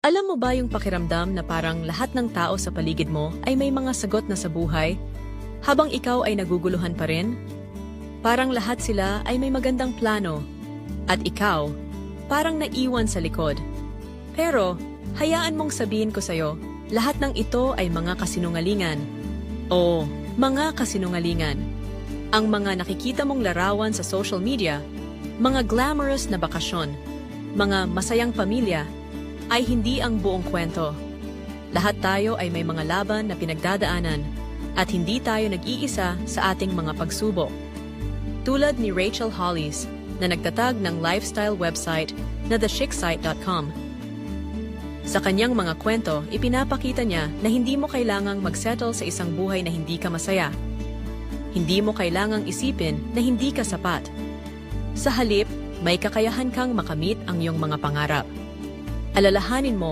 Alam mo ba yung pakiramdam na parang lahat ng tao sa paligid mo ay may mga sagot na sa buhay, habang ikaw ay naguguluhan pa rin? Parang lahat sila ay may magandang plano, at ikaw, parang naiwan sa likod. Pero, hayaan mong sabihin ko sa'yo, lahat ng ito ay mga kasinungalingan. Oo, mga kasinungalingan. Ang mga nakikita mong larawan sa social media, mga glamorous na bakasyon, mga masayang pamilya, ay hindi ang buong kwento. Lahat tayo ay may mga laban na pinagdadaanan at hindi tayo nag-iisa sa ating mga pagsubok. Tulad ni Rachel Hollis na nagtatag ng lifestyle website na theshiksite.com. Sa kanyang mga kwento, ipinapakita niya na hindi mo kailangang magsettle sa isang buhay na hindi ka masaya. Hindi mo kailangang isipin na hindi ka sapat. Sa halip, may kakayahan kang makamit ang iyong mga pangarap. Alalahanin mo